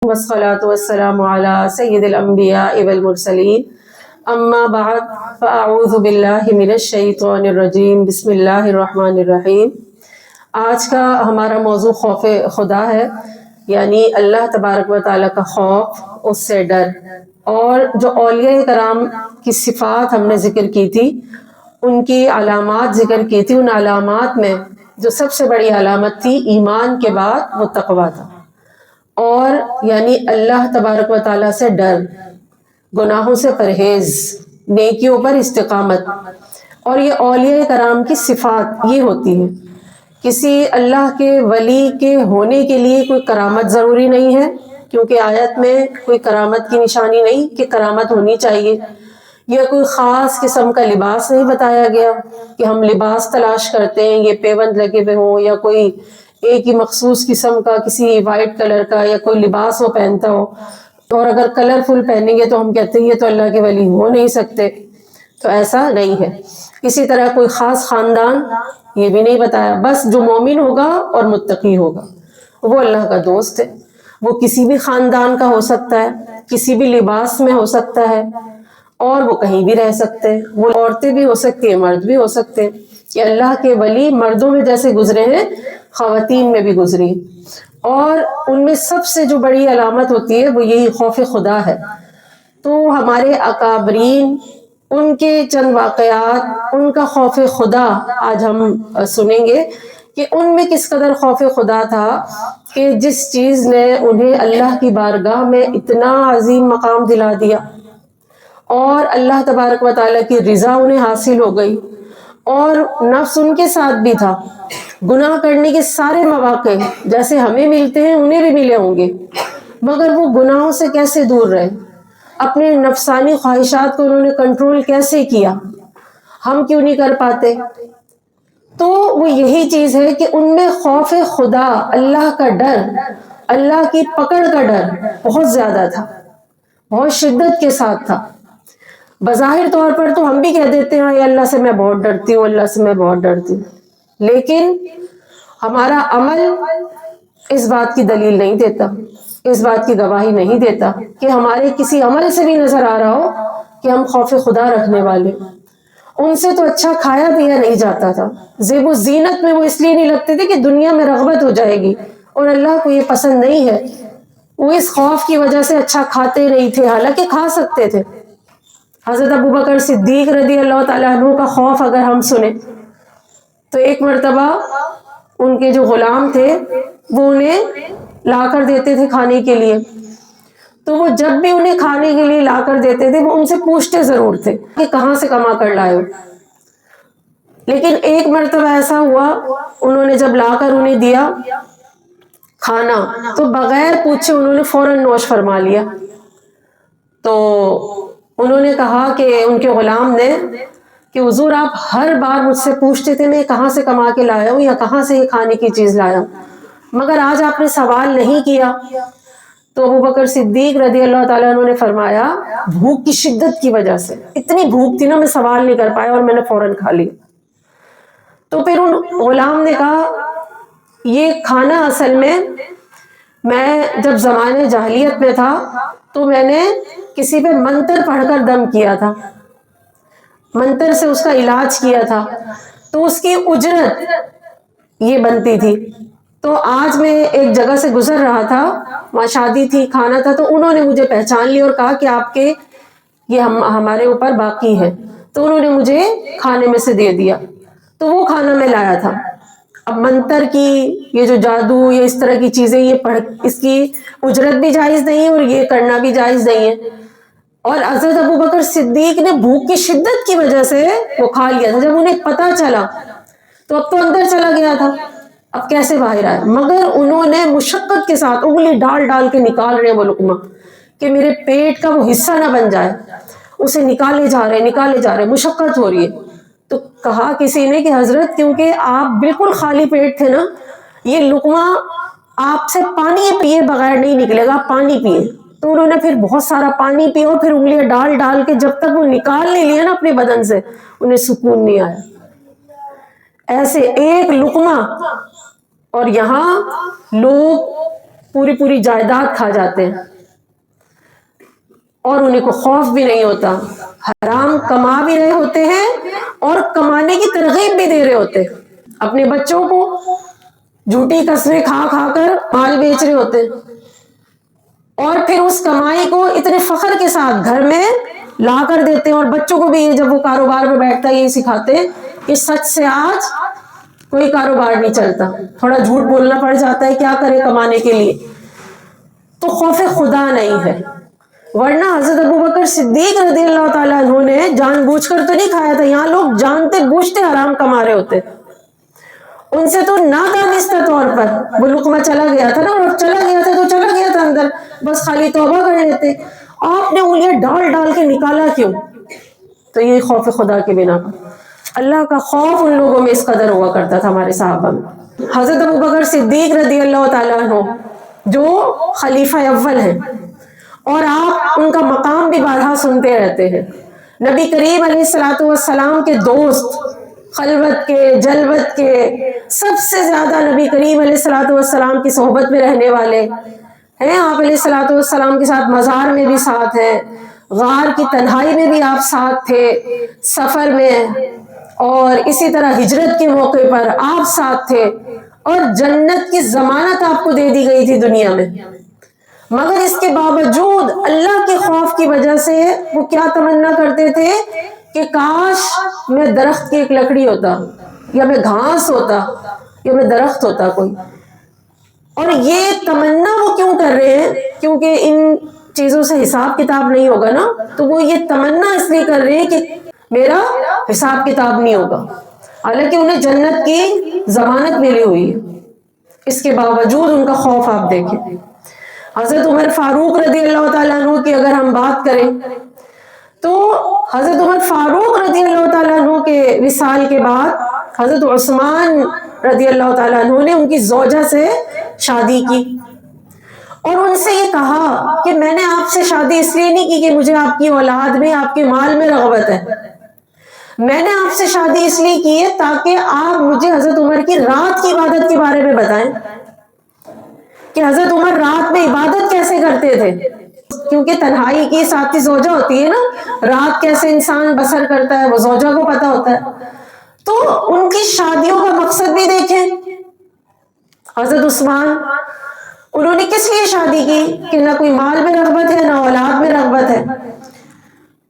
والصلاة والسلام على سید الانبیاء والمرسلین اما بعد فاعوذ باللہ من الشیطان الرجیم بسم اللہ الرحمن الرحیم۔ آج کا ہمارا موضوع خوف خدا ہے، یعنی اللہ تبارک و تعالیٰ کا خوف، اس سے ڈر۔ اور جو اولیاء کرام کی صفات ہم نے ذکر کی تھی، ان کی علامات ذکر کی تھی، ان علامات میں جو سب سے بڑی علامت تھی ایمان کے بعد وہ تقویٰ تھا، اور یعنی اللہ تبارک و تعالیٰ سے ڈر، گناہوں سے پرہیز، نیکیوں پر استقامت۔ اور یہ اولیاء کرام کی صفات یہ ہوتی ہیں۔ کسی اللہ کے ولی کے ہونے کے لیے کوئی کرامت ضروری نہیں ہے، کیونکہ آیت میں کوئی کرامت کی نشانی نہیں کہ کرامت ہونی چاہیے، یا کوئی خاص قسم کا لباس نہیں بتایا گیا کہ ہم لباس تلاش کرتے ہیں، یہ پیوند لگے ہوئے ہوں، یا کوئی ایک ہی مخصوص قسم کا کسی وائٹ کلر کا یا کوئی لباس وہ پہنتا ہو، اور اگر کلرفل پہنیں گے تو ہم کہتے ہیں یہ تو اللہ کے ولی ہو نہیں سکتے۔ تو ایسا نہیں ہے۔ کسی طرح کوئی خاص خاندان یہ بھی نہیں بتایا، بس جو مومن ہوگا اور متقی ہوگا وہ اللہ کا دوست ہے۔ وہ کسی بھی خاندان کا ہو سکتا ہے، کسی بھی لباس میں ہو سکتا ہے، اور وہ کہیں بھی رہ سکتے ہیں۔ وہ عورتیں بھی ہو سکتی ہیں، مرد بھی ہو سکتے ہیں، کہ اللہ کے ولی مردوں میں جیسے گزرے ہیں خواتین میں بھی گزری۔ اور ان میں سب سے جو بڑی علامت ہوتی ہے وہ یہی خوف خدا ہے۔ تو ہمارے اکابرین، ان کے چند واقعات، ان کا خوف خدا آج ہم سنیں گے کہ ان میں کس قدر خوف خدا تھا کہ جس چیز نے انہیں اللہ کی بارگاہ میں اتنا عظیم مقام دلا دیا، اور اللہ تبارک و تعالیٰ کی رضا انہیں حاصل ہو گئی، اور نفس ان کے ساتھ بھی تھا۔ گناہ کرنے کے سارے مواقع جیسے ہمیں ملتے ہیں انہیں بھی ملے ہوں گے، مگر وہ گناہوں سے کیسے دور رہے، اپنے نفسانی خواہشات کو انہوں نے کنٹرول کیسے کیا، ہم کیوں نہیں کر پاتے؟ تو وہ یہی چیز ہے کہ ان میں خوف خدا، اللہ کا ڈر، اللہ کی پکڑ کا ڈر بہت زیادہ تھا، بہت شدت کے ساتھ تھا۔ بظاہر طور پر تو ہم بھی کہہ دیتے ہیں اے اللہ سے میں بہت ڈرتی ہوں، اللہ سے میں بہت ڈرتی ہوں، لیکن ہمارا عمل اس بات کی دلیل نہیں دیتا، اس بات کی گواہی نہیں دیتا کہ ہمارے کسی عمل سے بھی نظر آ رہا ہو کہ ہم خوف خدا رکھنے والے۔ ان سے تو اچھا کھایا پیا نہیں جاتا تھا، زیب و زینت میں وہ اس لیے نہیں لگتے تھے کہ دنیا میں رغبت ہو جائے گی، اور اللہ کو یہ پسند نہیں ہے۔ وہ اس خوف کی وجہ سے اچھا کھاتے نہیں تھے، حالانکہ کھا سکتے تھے۔ حضرت ابوبکر صدیق رضی اللہ تعالیٰ عنہ کا خوف اگر ہم سنیں تو ایک مرتبہ ان کے جو غلام تھے وہ انہیں لا کر دیتے تھے کھانے کے لیے، تو وہ جب بھی انہیں کھانے کے لیے لا کر دیتے تھے وہ ان سے پوچھتے ضرور تھے کہ کہاں سے کما کر لائے ہو۔ لیکن ایک مرتبہ ایسا ہوا، انہوں نے جب لا کر انہیں دیا کھانا تو بغیر پوچھے انہوں نے فوراً نوش فرما لیا۔ تو انہوں نے کہا کہ ان کے غلام نے کہ حضور آپ ہر بار مجھ سے پوچھتے تھے میں کہاں سے کما کے لایا ہوں یا کہاں سے یہ کھانے کی چیز لایا ہوں، مگر آج آپ نے سوال نہیں کیا۔ تو ابوبکر صدیق رضی اللہ تعالیٰ عنہ نے فرمایا بھوک کی شدت کی وجہ سے، اتنی بھوک تھی نا میں سوال نہیں کر پایا اور میں نے فوراً کھا لیا۔ تو پھر ان غلام نے کہا یہ کھانا اصل میں جب زمانے جاہلیت میں تھا تو میں نے کسی پہ منتر پڑھ کر دم کیا تھا، منتر سے اس کا علاج کیا تھا، تو اس کی اجرت یہ بنتی تھی۔ تو آج میں ایک جگہ سے گزر رہا تھا، وہاں شادی تھی، کھانا تھا، تو انہوں نے مجھے پہچان لیا اور کہا کہ آپ کے یہ ہمارے اوپر باقی ہے، تو انہوں نے مجھے کھانے میں سے دے دیا، تو وہ کھانا میں لایا تھا۔ اب منتر کی یہ جو جادو یا اس طرح کی چیزیں یہ اس کی اجرت بھی جائز نہیں ہے اور یہ کرنا بھی جائز نہیں ہے۔ اور حضرت ابوبکر صدیق نے بھوک کی شدت کی وجہ سے وہ کھا لیا تھا۔ جب انہیں پتا چلا تو اب تو اندر چلا گیا تھا، اب کیسے باہر آئے، مگر انہوں نے مشقت کے ساتھ انگلی ڈال ڈال کے نکال رہے وہ لقمہ کہ میرے پیٹ کا وہ حصہ نہ بن جائے، اسے نکالے جا رہے، مشقت ہو رہی ہے۔ تو کہا کسی نے کہ حضرت کیونکہ آپ بالکل خالی پیٹ تھے نا، یہ لقمہ آپ سے پانی پیے بغیر نہیں نکلے گا، آپ پانی پیے۔ تو انہوں نے پھر بہت سارا پانی پیا اور پھر انگلیاں ڈال ڈال کے جب تک وہ نکال نہیں لیا نا اپنے بدن سے انہیں سکون نہیں آیا۔ ایسے ایک لقمہ، اور یہاں لوگ پوری پوری جائیداد کھا جاتے ہیں اور انہیں کو خوف بھی نہیں ہوتا، حرام کما بھی رہے ہوتے ہیں اور کمانے کی ترغیب بھی دے رہے ہوتے ہیں، اپنے بچوں کو جھوٹی قسمیں کھا کھا کر مال بیچ رہے ہوتے ہیں، اور پھر اس کمائی کو اتنے فخر کے ساتھ گھر میں لا کر دیتے ہیں، اور بچوں کو بھی جب وہ کاروبار میں بیٹھتا ہے یہ سکھاتے ہیں کہ سچ سے آج کوئی کاروبار نہیں چلتا، تھوڑا جھوٹ بولنا پڑ جاتا ہے، کیا کرے کمانے کے لیے۔ تو خوف خدا نہیں ہے، ورنہ حضرت ابوبکر صدیق رضی اللہ تعالیٰ عنہ نے جان بوجھ کر تو نہیں کھایا تھا، یہاں لوگ جانتے بوجھتے حرام کما رہے ہوتے، ان سے تو نادانستہ طور پر وہ لقمہ چلا گیا تھا نا، اور چلا گیا تھا تو چلا گیا تھا اندر، بس خالی توبہ کر لیتے، آپ نے انگلیاں ڈال ڈال کے نکالا کیوں؟ تو یہ خوف خدا کے بنا پر، اللہ کا خوف ان لوگوں میں اس قدر ہوا کرتا تھا ہمارے صحابہ میں۔ حضرت ابوبکر صدیق رضی اللہ تعالیٰ عنہ جو خلیفہ اول ہیں، اور آپ ان کا مقام بھی بارہا سنتے رہتے ہیں، نبی کریم علیہ الصلوۃ والسلام کے دوست، خلوت کے جلوت کے سب سے زیادہ نبی کریم علیہ الصلوۃ والسلام کی صحبت میں رہنے والے ہیں، آپ علیہ الصلوۃ والسلام کے ساتھ مزار میں بھی ساتھ ہیں، غار کی تنہائی میں بھی آپ ساتھ تھے، سفر میں، اور اسی طرح ہجرت کے موقع پر آپ ساتھ تھے، اور جنت کی ضمانت آپ کو دے دی گئی تھی دنیا میں، مگر اس کے باوجود اللہ کے خوف کی وجہ سے وہ کیا تمنا کرتے تھے کہ کاش میں درخت کی ایک لکڑی ہوتا، یا میں گھاس ہوتا، یا میں درخت ہوتا کوئی۔ اور یہ تمنا وہ کیوں کر رہے ہیں؟ کیونکہ ان چیزوں سے حساب کتاب نہیں ہوگا نا، تو وہ یہ تمنا اس لیے کر رہے ہیں کہ میرا حساب کتاب نہیں ہوگا، حالانکہ انہیں جنت کی ضمانت ملی ہوئی ہے، اس کے باوجود ان کا خوف آپ دیکھیں۔ حضرت عمر فاروق رضی اللہ تعالیٰ عنہ کی اگر ہم بات کریں تو حضرت عمر فاروق رضی اللہ تعالیٰ عنہ کے وصال کے بعد حضرت عثمان رضی اللہ تعالیٰ عنہ نے ان کی زوجہ سے شادی کی، اور ان سے یہ کہا کہ میں نے آپ سے شادی اس لیے نہیں کی کہ مجھے آپ کی اولاد میں، آپ کے مال میں رغبت ہے، میں نے آپ سے شادی اس لیے کی ہے تاکہ آپ مجھے حضرت عمر کی رات کی عبادت کے بارے میں بتائیں کہ حضرت عمر رات میں عبادت کیسے کرتے تھے، کیونکہ تنہائی کی ساتھی زوجہ ہوتی ہے نا، رات کیسے انسان بسر کرتا ہے وہ زوجہ کو پتا ہوتا ہے۔ تو ان کی شادیوں کا مقصد بھی دیکھیں، حضرت عثمان انہوں نے کس لیے شادی کی کہ نہ کوئی مال میں رغبت ہے، نہ اولاد میں رغبت ہے،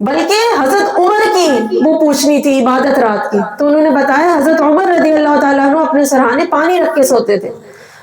بلکہ حضرت عمر کی وہ پوچھنی تھی عبادت رات کی، تو انہوں نے بتایا حضرت عمر رضی اللہ تعالیٰ عنہ اپنے سرہانے پانی رکھ کے سوتے تھے،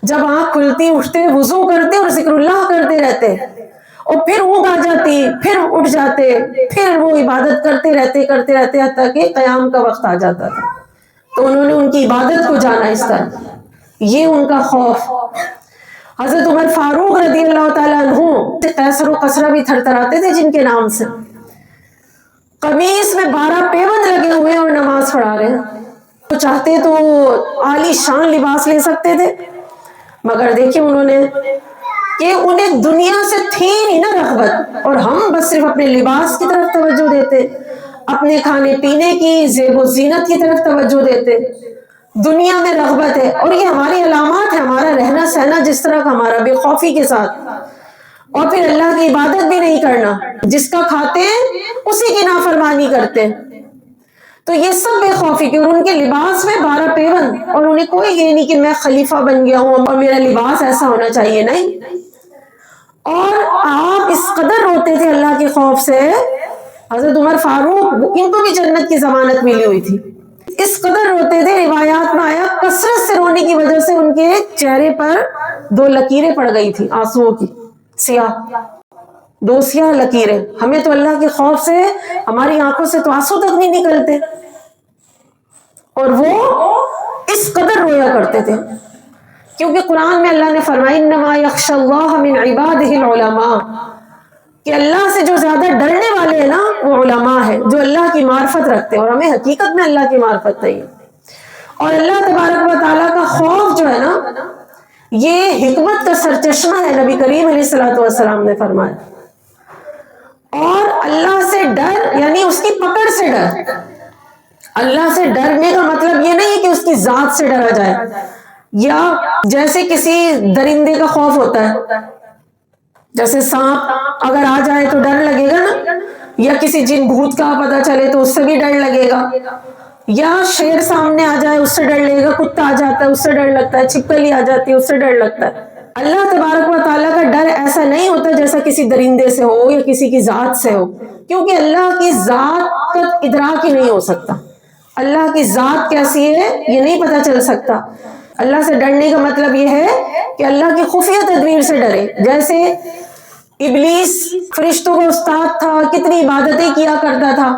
جب آنکھ کھلتی اٹھتے وضو کرتے اور ذکر اللہ کرتے رہتے، اور پھر اونگ آ جاتی، پھر اٹھ جاتے، پھر وہ عبادت کرتے رہتے حتیٰ کہ قیام کا وقت آ جاتا تھا۔ تو انہوں نے ان کی عبادت کو جانا اس طرح، یہ ان کا خوف۔ حضرت عمر فاروق رضی اللہ تعالیٰ عنہ قیصر و قسرہ بھی تھر تھراتے تھے جن کے نام سے، قمیص میں 12 پیوند لگے ہوئے اور نماز پڑھا رہے ہیں، وہ چاہتے تو عالی شان لباس لے سکتے تھے، مگر دیکھیں انہوں نے کہ انہیں دنیا سے تھی نہیں نا رغبت، اور ہم بس صرف اپنے لباس کی طرف توجہ دیتے، اپنے کھانے پینے کی زیب و زینت کی طرف توجہ دیتے، دنیا میں رغبت ہے، اور یہ ہماری علامات ہے، ہمارا رہنا سہنا جس طرح کا ہمارا بے خوفی کے ساتھ، اور پھر اللہ کی عبادت بھی نہیں کرنا، جس کا کھاتے ہیں اسی کی نافرمانی کرتے ہیں، تو یہ سب بے خوفی کی، اور ان کے لباس میں 12 پیوند، اور انہیں کوئی یہ نہیں کہ میں خلیفہ بن گیا ہوں اور میرا لباس ایسا ہونا چاہیے، نہیں۔ اور آپ اس قدر روتے تھے اللہ کے خوف سے، حضرت عمر فاروق ان کو بھی جنت کی ضمانت ملی ہوئی تھی، اس قدر روتے تھے، روایات میں آیا کثرت سے رونے کی وجہ سے ان کے چہرے پر 2 لکیریں پڑ گئی تھی آنسوؤں کی، سیاہ 2 سیاہ لکیریں، ہمیں تو اللہ کے خوف سے ہماری آنکھوں سے تو آنسو تک نہیں نکلتے، اور وہ اس قدر رویا کرتے تھے، کیونکہ قرآن میں اللہ نے فرمایا انما یخشی اللہ من عبادہ العلماء، کہ اللہ سے جو زیادہ ڈرنے والے ہیں نا وہ علماء ہیں، جو اللہ کی معرفت رکھتے ہیں، اور ہمیں حقیقت میں اللہ کی معرفت نہیں ہے، اور اللہ تبارک و تعالیٰ کا خوف جو ہے نا یہ حکمت کا سرچشمہ ہے، نبی کریم علیہ الصلوۃ والسلام نے فرمایا، اور اللہ سے ڈر یعنی اس کی پکڑ سے ڈر، اللہ سے ڈرنے کا مطلب یہ نہیں ہے کہ اس کی ذات سے ڈرا جائے، یا جیسے کسی درندے کا خوف ہوتا ہے، جیسے سانپ اگر آ جائے تو ڈر لگے گا نا، یا کسی جن بھوت کا پتہ چلے تو اس سے بھی ڈر لگے گا، یا شیر سامنے آ جائے اس سے ڈر لگے گا، کتا آ جاتا ہے اس سے ڈر لگتا ہے، چھپکلی آ جاتی ہے اس سے ڈر لگتا ہے۔ اللہ تبارک و تعالیٰ کا ڈر ایسا نہیں ہوتا جیسا کسی درندے سے ہو یا کسی کی ذات سے ہو، کیونکہ اللہ کی ذات کا ادراک ہی نہیں ہو سکتا۔ اللہ کی ذات کیسی ہے یہ نہیں پتہ چل سکتا۔ اللہ سے ڈرنے کا مطلب یہ ہے کہ اللہ کی خفیہ تدبیر سے ڈرے۔ جیسے ابلیس فرشتوں کا استاد تھا، کتنی عبادتیں کیا کرتا تھا،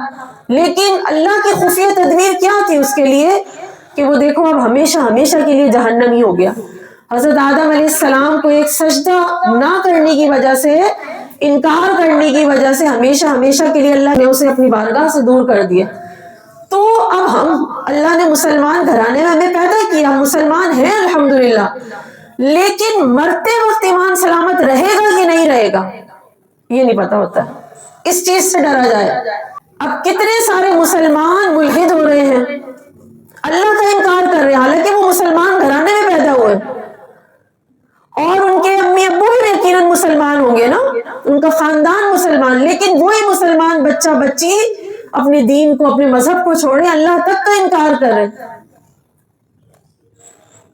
لیکن اللہ کی خفیہ تدبیر کیا تھی اس کے لیے کہ وہ دیکھو اب ہمیشہ ہمیشہ کے لیے جہنمی ہو گیا۔ حضرت آدم علیہ السلام کو ایک سجدہ نہ کرنے کی وجہ سے، انکار کرنے کی وجہ سے ہمیشہ ہمیشہ کے لیے اللہ نے اسے اپنی بارگاہ سے دور کر دیا۔ تو اب ہم، اللہ نے مسلمان گھرانے میں ہمیں پیدا کیا، ہم مسلمان ہیں الحمدللہ، لیکن مرتے وقت ایمان سلامت رہے گا کہ نہیں رہے گا یہ نہیں پتا ہوتا۔ اس چیز سے ڈرا جائے۔ اب کتنے سارے مسلمان ملحد ہو رہے ہیں، اللہ کا انکار کر رہے ہیں، حالانکہ وہ مسلمان گھرانے میں پیدا ہوئے، اور ان کے امی ابو بھی یقیناً مسلمان ہوں گے نا، ان کا خاندان مسلمان، لیکن وہی مسلمان بچہ بچی اپنے دین کو، اپنے مذہب کو چھوڑے، اللہ تک کا انکار کر رہے۔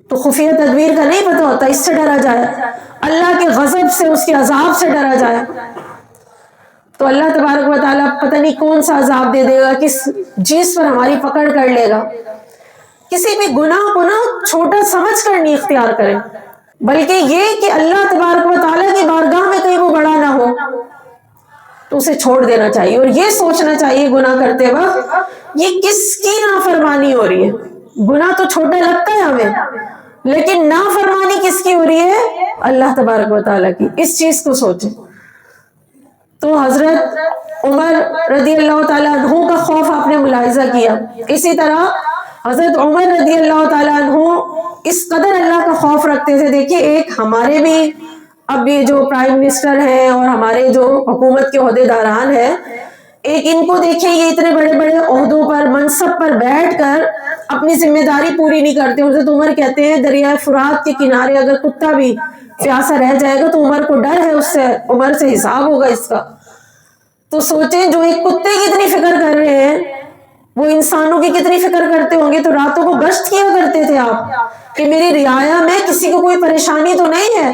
تو خفیہ تدبیر کا نہیں پتہ ہوتا، اس سے ڈرا جائے، اللہ کے غضب سے، اس کے عذاب سے ڈرا جائے۔ تو اللہ تبارک و تعالیٰ پتہ نہیں کون سا عذاب دے دے گا، کس چیز پر ہماری پکڑ کر لے گا۔ کسی بھی گناہ کو نا چھوٹا سمجھ کر نہیں اختیار کریں، بلکہ یہ کہ اللہ تبارک و تعالیٰ کی بارگاہ میں کہیں وہ بڑا نہ ہو تو اسے چھوڑ دینا چاہیے، اور یہ سوچنا چاہیے گناہ کرتے وقت یہ کس کی نافرمانی ہو رہی ہے۔ گناہ تو چھوٹا لگتا ہے ہمیں، لیکن نافرمانی کس کی ہو رہی ہے؟ اللہ تبارک و تعالیٰ کی۔ اس چیز کو سوچیں۔ تو حضرت عمر رضی اللہ تعالیٰ عنہ کا خوف آپ نے ملاحظہ کیا، اسی طرح حضرت عمر رضی اللہ تعالیٰ عنہ اس قدر اللہ کا خوف رکھتے تھے۔ دیکھیے ایک ہمارے بھی اب یہ جو پرائم منسٹر ہیں اور ہمارے جو حکومت کے عہدیداران ہیں، ایک ان کو دیکھیں، یہ اتنے بڑے بڑے عہدوں پر، منصب پر بیٹھ کر اپنی ذمہ داری پوری نہیں کرتے۔ حضرت عمر کہتے ہیں دریائے فرات کے کنارے اگر کتا بھی پیاسا رہ جائے گا تو عمر کو ڈر ہے، اس سے عمر سے حساب ہوگا اس کا۔ تو سوچیں جو ایک کتے کی اتنی فکر کر رہے ہیں وہ انسانوں کی کتنی فکر کرتے ہوں گے۔ تو راتوں کو گشت کیا کرتے تھے آپ کہ میری رعایا میں کسی کو کوئی پریشانی تو نہیں ہے،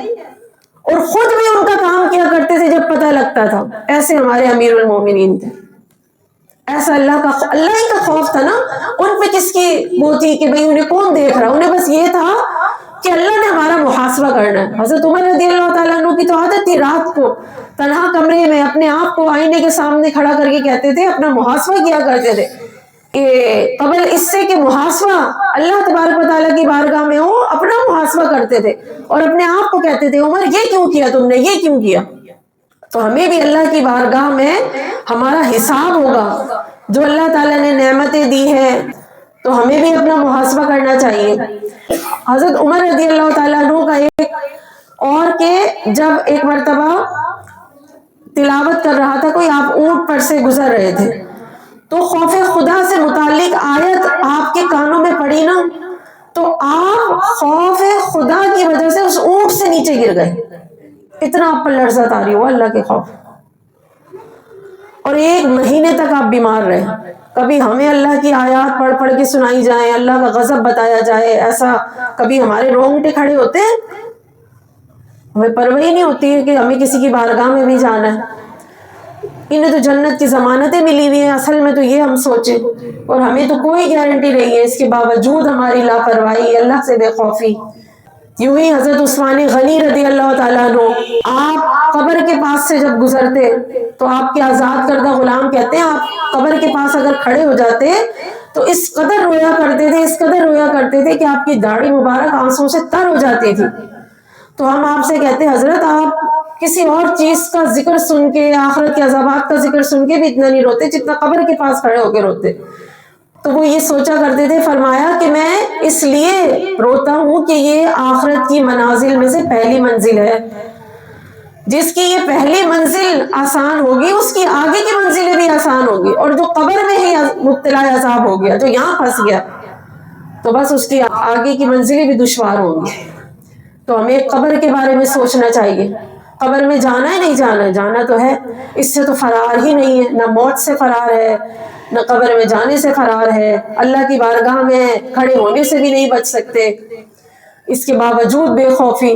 اور خود بھی ان کا کام کیا کرتے تھے جب پتہ لگتا تھا۔ ایسے ہمارے امیر المومنین تھے، ایسا اللہ ہی کا خوف تھا نا۔ ان پہ کس کی وہ تھی کہ بھئی انہیں کون دیکھ رہا، انہیں بس یہ تھا کہ اللہ نے ہمارا محاسبہ کرنا ہے۔ حضرت عمر رضی اللہ تعالیٰ عنہ کی تو عادت تھی رات کو تنہا کمرے میں اپنے آپ کو آئینے کے سامنے کھڑا کر کے کہتے تھے، اپنا محاسبہ کیا کرتے تھے کہ قبل اس سے کہ محاسبہ اللہ تبارک و تعالیٰ کی بارگاہ میں ہو، اپنا محاسبہ کرتے تھے اور اپنے آپ کو کہتے تھے عمر یہ کیوں کیا تم نے، یہ کیوں کیا۔ تو ہمیں بھی اللہ کی بارگاہ میں ہمارا حساب ہوگا، جو اللہ تعالیٰ نے نعمتیں دی ہیں تو ہمیں بھی اپنا محاسبہ کرنا چاہیے۔ حضرت عمر رضی اللہ تعالیٰ عنہ کا ایک اور کہ جب ایک مرتبہ تلاوت کر رہا تھا کوئی، آپ اونٹ پر سے گزر رہے تھے، تو خوف خدا سے متعلق آیت آپ کے کانوں میں پڑی نا، تو آپ خوف خدا کی وجہ سے اس اونٹ سے نیچے گر گئے، اتنا آپ پر لرزہ طاری ہوا اللہ کے خوف، اور 1 مہینے تک آپ بیمار رہے۔ کبھی ہمیں اللہ کی آیات پڑھ پڑھ کے سنائی جائیں، اللہ کا غضب بتایا جائے، ایسا کبھی ہمارے رونگٹے کھڑے ہوتے ہیں، ہمیں پرواہ نہیں ہوتی ہے کہ ہمیں کسی کی بارگاہ میں بھی جانا ہے۔ انہیں تو جنت کی ضمانتیں ملی ہوئی ہیں، اصل میں تو یہ ہم سوچیں، اور ہمیں تو کوئی گارنٹی نہیں ہے، اس کے باوجود ہماری لاپرواہی، اللہ سے بے خوفی۔ یوں ہی حضرت عثمان غنی رضی اللہ تعالیٰ عنہ، آپ قبر کے پاس سے جب گزرتے تو آپ کے آزاد کردہ غلام کہتے ہیں آپ قبر کے پاس اگر کھڑے ہو جاتے تو اس قدر رویا کرتے تھے، اس قدر رویا کرتے تھے کہ آپ کی داڑھی مبارک آنسوں سے تر ہو جاتی تھی۔ تو ہم آپ سے کہتے ہیں حضرت آپ کسی اور چیز کا ذکر سن کے، آخرت کے عذابات کا ذکر سن کے بھی اتنا نہیں روتے جتنا قبر کے پاس کھڑے ہو کے روتے۔ تو وہ یہ سوچا کرتے تھے، فرمایا کہ میں اس لیے روتا ہوں کہ یہ آخرت کی منازل میں سے پہلی منزل ہے، جس کی یہ پہلی منزل آسان ہوگی اس کی آگے کی منزلیں بھی آسان ہوگی، اور جو قبر میں ہی مبتلا عذاب ہو گیا، جو یہاں پھنس گیا، تو بس اس کی آگے کی منزلیں بھی دشوار ہوں گی. تو ہمیں قبر کے بارے میں سوچنا چاہیے. قبر میں جانا ہے نہیں جانا، جانا تو ہے، اس سے تو فرار ہی نہیں ہے، نہ موت سے فرار ہے نہ قبر میں جانے سے فرار ہے. اللہ کی بارگاہ میں کھڑے ہونے سے بھی نہیں بچ سکتے. اس کے باوجود بے خوفی